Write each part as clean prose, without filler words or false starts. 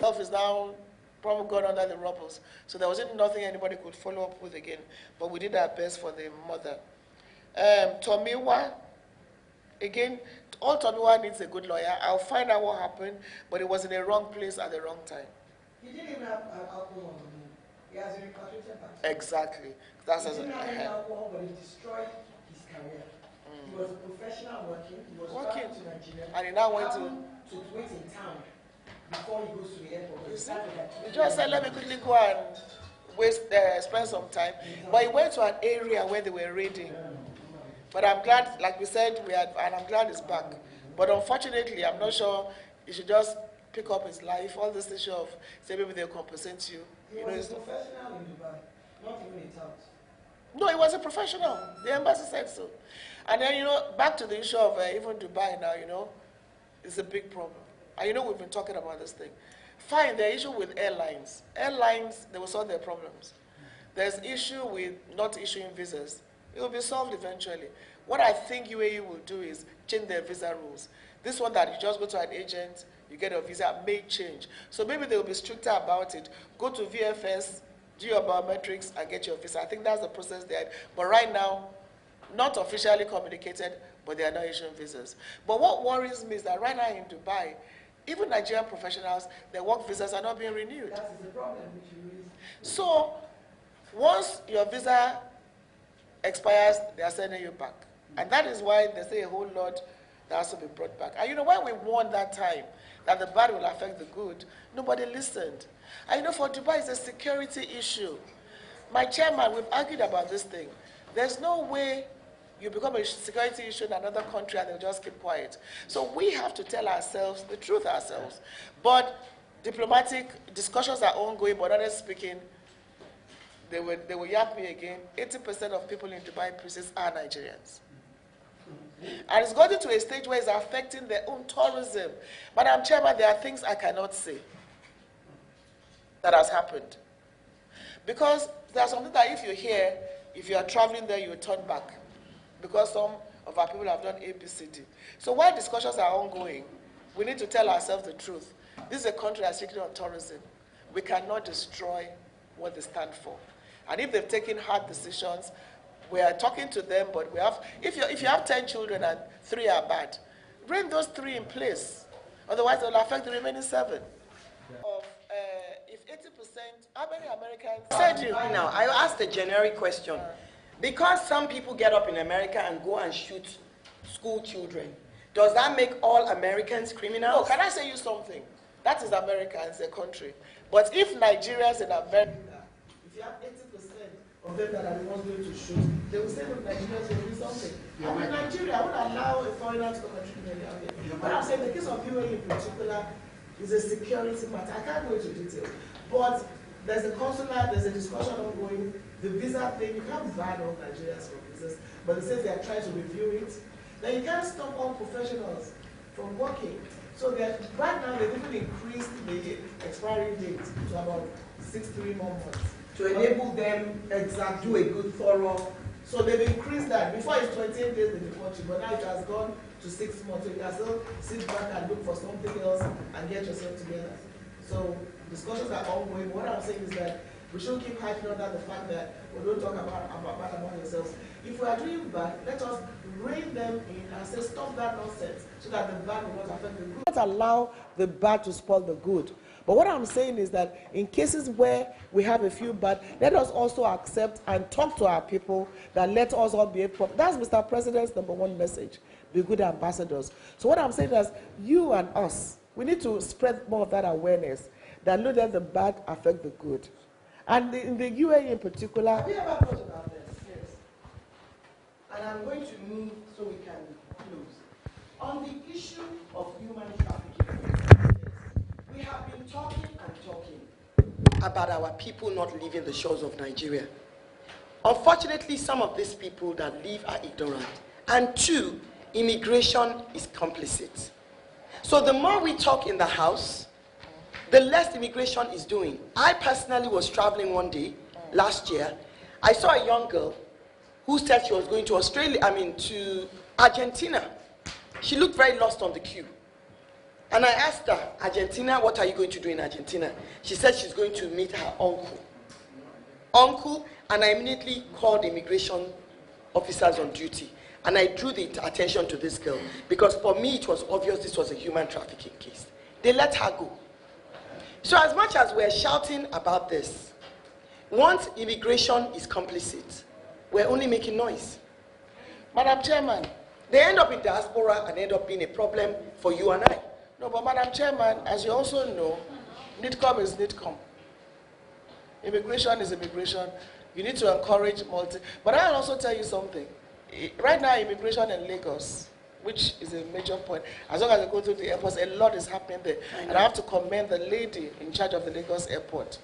Health is now probably gone under the rubble. So there wasn't nothing anybody could follow up with again. But we did our best for the mother. Tomiwa, again, all Tomiwa needs a good lawyer. I'll find out what happened, but it was in the wrong place at the wrong time. He didn't even have alcohol on him. He has a repatriated passport. Exactly. That's he didn't have any alcohol, but it destroyed his career. He was a professional working. He was traveling to Nigeria. And he now went to wait in town before he goes to the airport. He just said, let me quickly go and spend some time. But he went to an area where they were raiding. But I'm glad, like we said, and I'm glad he's back. But unfortunately, I'm not sure he should just pick up his life. All this issue of, say, maybe they'll compensate you. He was a professional in Dubai, not even a tout. No, he was a professional. The embassy said so. And then, back to the issue of even Dubai now, it's a big problem. And we've been talking about this thing. Fine, the issue with airlines. Airlines, they will solve their problems. There's issue with not issuing visas. It will be solved eventually. What I think UAE will do is change their visa rules. This one that you just go to an agent, you get a visa, may change. So maybe they will be stricter about it. Go to VFS, do your biometrics, and get your visa. I think that's the process there. But right now, not officially communicated, but they are not issuing visas. But what worries me is that right now in Dubai, even Nigerian professionals, their work visas are not being renewed. That is the problem which you raise. So once your visa expires, they are sending you back. And that is why they say a whole lot that has to be brought back. And when we warned that time that the bad will affect the good, nobody listened. And for Dubai, it's a security issue. My chairman, we've argued about this thing. There's no way you become a security issue in another country and they'll just keep quiet. So we have to tell ourselves the truth ourselves. But diplomatic discussions are ongoing, but honestly speaking, they will yap me again. 80% of people in Dubai prisons are Nigerians. And it's gotten to a stage where it's affecting their own tourism. Madam Chairman, there are things I cannot say that has happened. Because there's something that if you're here, if you are traveling there, you will turn back. Because some of our people have done ABCD. So while discussions are ongoing, we need to tell ourselves the truth. This is a country that's strictly on tourism. We cannot destroy what they stand for. And if they've taken hard decisions, we are talking to them, but we have, if you have 10 children and 3 are bad, bring those 3 in place. Otherwise, it will affect the remaining 7. If 80%, how many Americans said you? Now, I asked a generic question. Because some people get up in America and go and shoot school children, does that make all Americans criminals? No, can I say you something? That is America, it's a country. But if Nigerians in America, if you have 80% of them that are the ones going to shoot, they will say that Nigerians will do something. And in Nigeria, I would allow a foreigner to come and shoot me down here. But I'm saying the case of UAE in particular is a security matter. I can't go into detail. But there's a consular, there's a discussion ongoing. The visa thing, you can't ban all Nigerians from visas, but they say they are trying to review it. Then you can't stop all professionals from working. So right now, they've even increased the expiry date to about 3 more months. To enable them to do a good thorough. So they've increased that. Before it's 28 days they deport you, but now it has gone to 6 months. So you can still sit back and look for something else and get yourself together. So discussions are ongoing. What I'm saying is that we should keep hyping on that the fact that we don't talk about yourselves. If we are doing bad, let us rein them in and say stop that nonsense so that the bad will not affect the good. Not allow the bad to spoil the good. But what I'm saying is that in cases where we have a few bad, let us also accept and talk to our people that let us all be proper. That's Mr. President's #1 message. Be good ambassadors. So what I'm saying is you and us, we need to spread more of that awareness that let the bad affect the good. And in the UAE in particular. Have you ever thought about this? Yes. And I'm going to move so we can close. On the issue of human trafficking, we have been talking about our people not leaving the shores of Nigeria. Unfortunately, some of these people that leave are ignorant. And 2, immigration is complicit. So the more we talk in the House, the less immigration is doing. I personally was traveling one day last year. I saw a young girl who said she was going to to Argentina. She looked very lost on the queue. And I asked her, Argentina, what are you going to do in Argentina? She said she's going to meet her uncle, and I immediately called immigration officers on duty. And I drew the attention to this girl, because for me it was obvious this was a human trafficking case. They let her go. So as much as we're shouting about this, once immigration is complicit, we're only making noise. Madam Chairman, they end up in diaspora and end up being a problem for you and I. No, but Madam Chairman, as you also know, NIDCOM is NIDCOM. Immigration is immigration. You need to encourage But I'll also tell you something. Right now, immigration in Lagos, which is a major point, as long as you go to the airports, a lot is happening there. And I have to commend the lady in charge of the Lagos airport.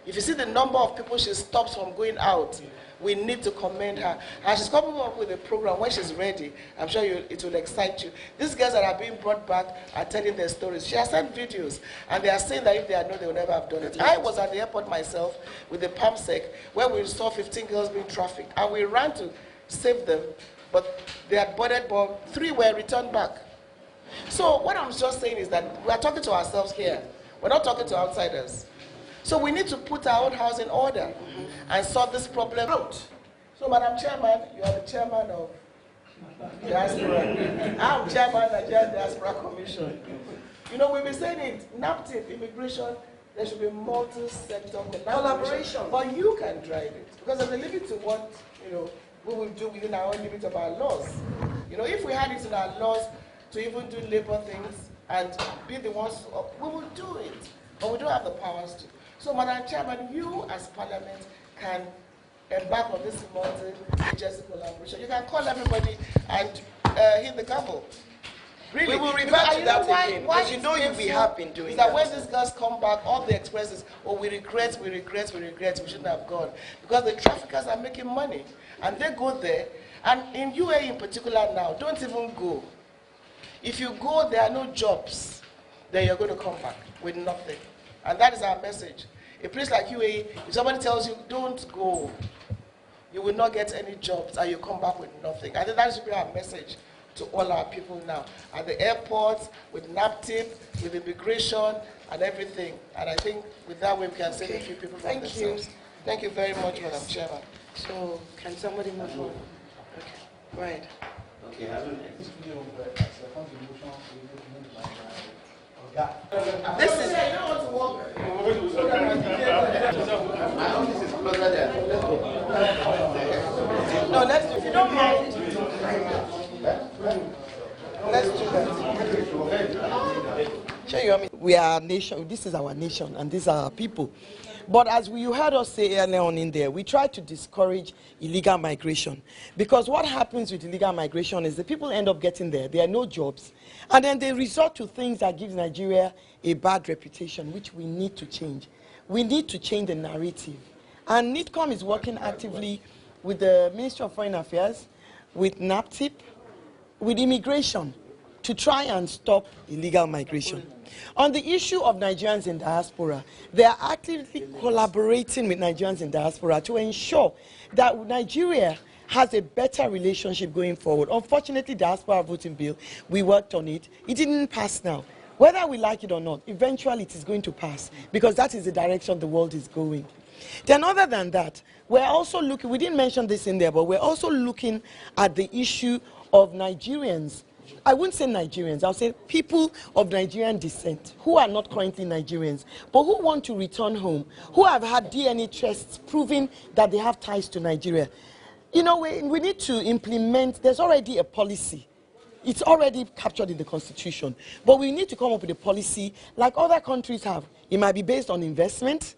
If you see the number of people she stops from going out, we need to commend her. And she's coming up with a program when she's ready. I'm sure it will excite you. These girls that are being brought back are telling their stories. She has sent videos, and they are saying that if they had known, they would never have done it. I was at the airport myself with the PAMSEC, where we saw 15 girls being trafficked, and we ran to save them, but they had boarded, but 3 were returned back. So what I'm just saying is that we are talking to ourselves here. We're not talking to outsiders. So we need to put our own house in order and sort this problem out. So, Madam Chairman, you are the chairman of Diaspora. I'm chairman of the Nigerian Diaspora Commission. You know, we've been saying it, NAPTIP, immigration, there should be multi-sector collaboration. But you can drive it. Because there's a limit to what, we will do within our own limit of our laws. If we had it in our laws to even do labor things and be the ones, we will do it. But we don't have the powers to. So, Madam Chairman, you as Parliament can embark on this multi-agency collaboration. You can call everybody and hit the gavel. Really. We will revert to that again, because we have been doing that. When these girls come back, all the expresses, we regret, we shouldn't have gone. Because the traffickers are making money. And they go there, and in UAE in particular now, don't even go. If you go, there are no jobs, then you're going to come back with nothing. And that is our message. A place like UAE, if somebody tells you, don't go, you will not get any jobs, and you come back with nothing. I think that should be our message to all our people now. At the airports, with NAPTIP, with immigration, and everything. And I think with that way we can save a few people from themselves. Thank you very much, Madam Chairman. So, can somebody move on? Okay, right. Okay, I don't This is. My office is closer there. No, let's do. If you don't mind, let's do that. Sure, you want me? We are a nation. This is our nation, and these are our people. But as you heard us say earlier on in there, we try to discourage illegal migration. Because what happens with illegal migration is the people end up getting there. There are no jobs. And then they resort to things that gives Nigeria a bad reputation, which we need to change. We need to change the narrative. And NIDCOM is working actively with the Ministry of Foreign Affairs, with NAPTIP, with immigration, to try and stop illegal migration. On the issue of Nigerians in diaspora, they are actively collaborating with Nigerians in diaspora to ensure that Nigeria has a better relationship going forward. Unfortunately, diaspora voting bill, we worked on it. It didn't pass now. Whether we like it or not, eventually it is going to pass, because that is the direction the world is going. Then other than that, we're also looking, we didn't mention this in there, but we're also looking at the issue of Nigerians. I wouldn't say Nigerians, I'll say people of Nigerian descent who are not currently Nigerians, but who want to return home, who have had DNA tests proving that they have ties to Nigeria. We need to implement, there's already a policy. It's already captured in the Constitution. But we need to come up with a policy like other countries have. It might be based on investment.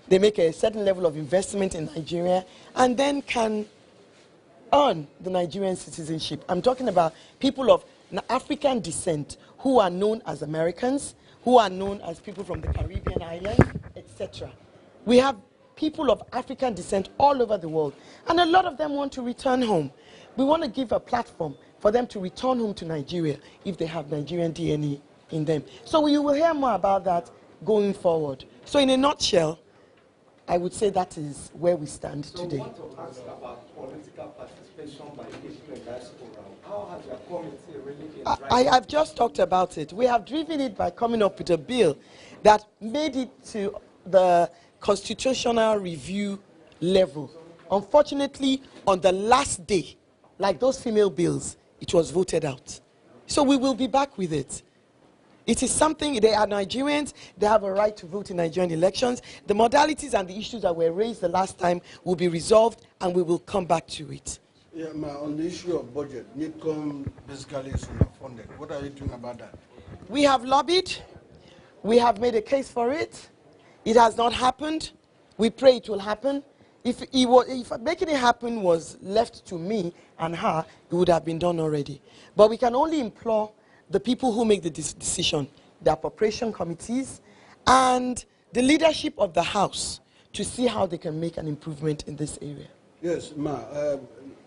They make a certain level of investment in Nigeria and then can earn the Nigerian citizenship. I'm talking about people of African descent who are known as Americans, who are known as people from the Caribbean islands, etc. We have people of African descent all over the world, and a lot of them want to return home. We want to give a platform for them to return home to Nigeria if they have Nigerian DNA in them. So you will hear more about that going forward. So in a nutshell, I would say that is where we stand today. So I want to ask about political participation by people in diaspora. how has your committee really been I've just talked about it. We have driven it by coming up with a bill that made it to the constitutional review level. Unfortunately, on the last day, like those female bills, it was voted out. So we will be back with it. It is something, they are Nigerians, they have a right to vote in Nigerian elections. The modalities and the issues that were raised the last time will be resolved, and we will come back to it. Yeah, on the issue of budget, NIDCOM basically is underfunded. What are you doing about that? We have lobbied. We have made a case for it. It has not happened. We pray it will happen. If making it happen was left to me and her, it would have been done already. But we can only implore the people who make the decision, the appropriation committees, and the leadership of the House to see how they can make an improvement in this area. Yes,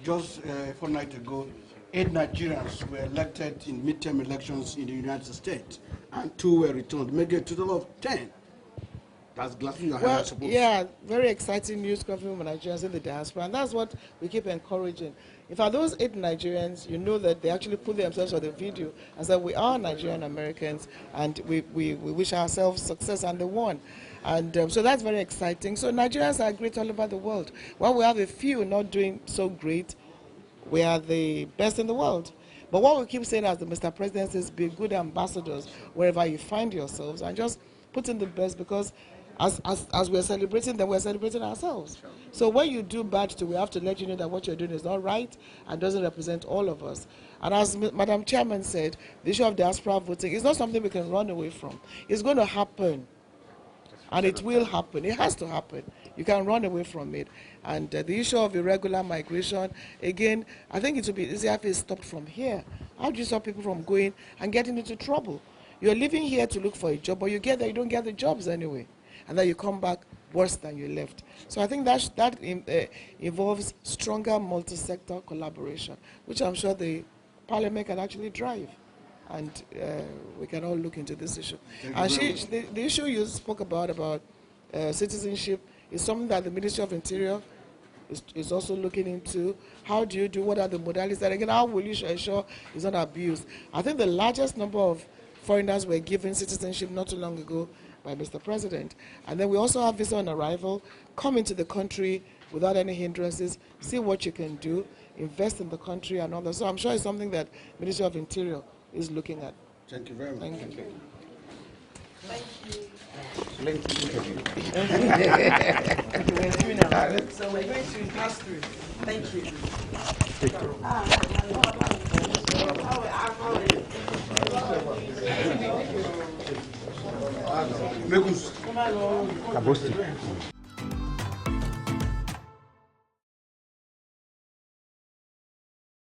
just a fortnight ago, 8 Nigerians were elected in midterm elections in the United States, and 2 were returned, making a total of 10. That's glassing your hand, I suppose. Yeah, very exciting news coming from Nigerians in the diaspora, and that's what we keep encouraging. If are those 8 Nigerians, you know that they actually put themselves on the video and said, we are Nigerian Americans, and we wish ourselves success, and they won. And so that's very exciting. So Nigerians are great all over the world. While we have a few not doing so great, we are the best in the world. But what we keep saying as the Mr. President says, be good ambassadors wherever you find yourselves, and just put in the best, because as we're celebrating them, we're celebrating ourselves. So when you do bad, we have to let you know that what you're doing is not right and doesn't represent all of us. And as Madam Chairman said, the issue of diaspora voting is not something we can run away from. It's going to happen. And it will happen. It has to happen. You can't run away from it. And the issue of irregular migration, again, I think it would be easier if it stopped from here. How do you stop people from going and getting into trouble? You're living here to look for a job, but you get there, you don't get the jobs anyway. And then you come back worse than you left. So I think that involves stronger multi-sector collaboration, which I'm sure the Parliament can actually drive. And we can all look into this issue. And the issue you spoke about citizenship is something that the Ministry of Interior is also looking into. How do you do? What are the modalities? And again, how will you ensure it's not abused? I think the largest number of foreigners were given citizenship not too long ago by Mr. President. And then we also have visa on arrival, come into the country without any hindrances, see what you can do, invest in the country and all that. So I'm sure it's something that Ministry of Interior is looking at. Thank you very much. Thank you. Thank you. So we're going to pass through. Thank you. Megus.